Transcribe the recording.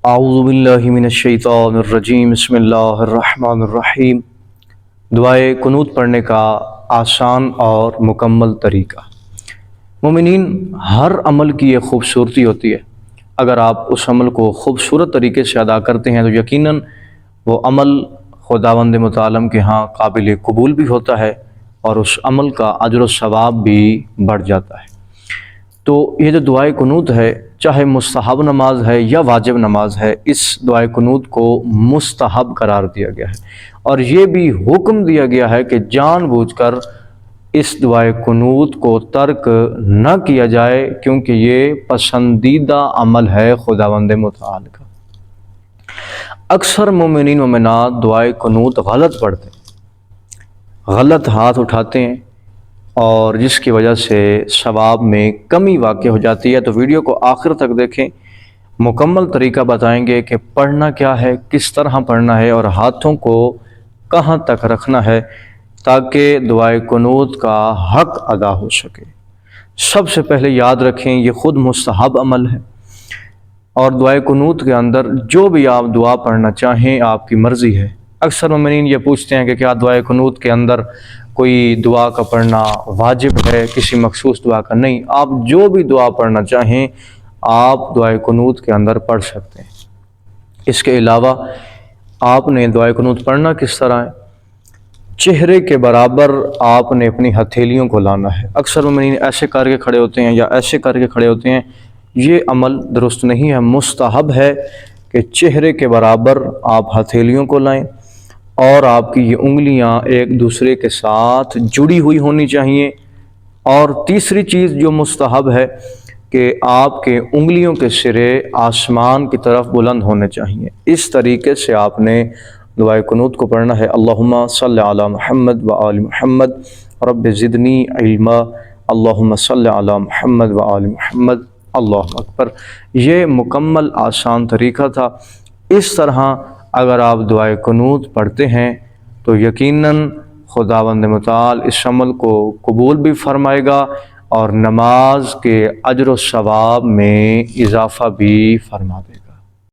اعوذ باللہ من الشیطان الرجیم بسم اللہ الرحمن الرحیم۔ دعائے قنوت پڑھنے کا آسان اور مکمل طریقہ۔ مومنین، ہر عمل کی ایک خوبصورتی ہوتی ہے۔ اگر آپ اس عمل کو خوبصورت طریقے سے ادا کرتے ہیں تو یقیناً وہ عمل خداوند متعال کے ہاں قابل قبول بھی ہوتا ہے اور اس عمل کا اجر و ثواب بھی بڑھ جاتا ہے۔ تو یہ جو دعائے قنوت ہے، چاہے مستحب نماز ہے یا واجب نماز ہے، اس دعائے قنوت کو مستحب قرار دیا گیا ہے، اور یہ بھی حکم دیا گیا ہے کہ جان بوجھ کر اس دعائے قنوت کو ترک نہ کیا جائے، کیونکہ یہ پسندیدہ عمل ہے خداوند متعال کا۔ اکثر مومنین مومنات دعائے قنوت غلط پڑھتے ہیں، غلط ہاتھ اٹھاتے ہیں، اور جس کی وجہ سے ثواب میں کمی واقع ہو جاتی ہے۔ تو ویڈیو کو آخر تک دیکھیں، مکمل طریقہ بتائیں گے کہ پڑھنا کیا ہے، کس طرح پڑھنا ہے، اور ہاتھوں کو کہاں تک رکھنا ہے تاکہ دعائے قنوت کا حق ادا ہو سکے۔ سب سے پہلے یاد رکھیں، یہ خود مستحب عمل ہے، اور دعائے قنوت کے اندر جو بھی آپ دعا پڑھنا چاہیں آپ کی مرضی ہے۔ اکثر مومنین یہ پوچھتے ہیں کہ کیا دعائے قنوت کے اندر کوئی دعا کا پڑھنا واجب ہے، کسی مخصوص دعا کا؟ نہیں، آپ جو بھی دعا پڑھنا چاہیں آپ دعائے قنوت کے اندر پڑھ سکتے ہیں۔ اس کے علاوہ آپ نے دعائے قنوت پڑھنا کس طرح ہے؟ چہرے کے برابر آپ نے اپنی ہتھیلیوں کو لانا ہے۔ اکثر مومنین ایسے کر کے کھڑے ہوتے ہیں یا ایسے کر کے کھڑے ہوتے ہیں، یہ عمل درست نہیں ہے۔ مستحب ہے کہ چہرے کے برابر آپ ہتھیلیوں کو لائیں، اور آپ کی یہ انگلیاں ایک دوسرے کے ساتھ جڑی ہوئی ہونی چاہیے۔ اور تیسری چیز جو مستحب ہے کہ آپ کے انگلیوں کے سرے آسمان کی طرف بلند ہونے چاہیے۔ اس طریقے سے آپ نے دعائے قنوت کو پڑھنا ہے۔ اللہم صلی علی محمد و آل محمد رب زدنی علما، اللہم صلی علی محمد و آل محمد، اللہ اکبر۔ یہ مکمل آسان طریقہ تھا۔ اس طرح اگر آپ دعائے قنوت پڑھتے ہیں تو یقیناً خداوند متعال اس عمل کو قبول بھی فرمائے گا اور نماز کے اجر و ثواب میں اضافہ بھی فرما دے گا۔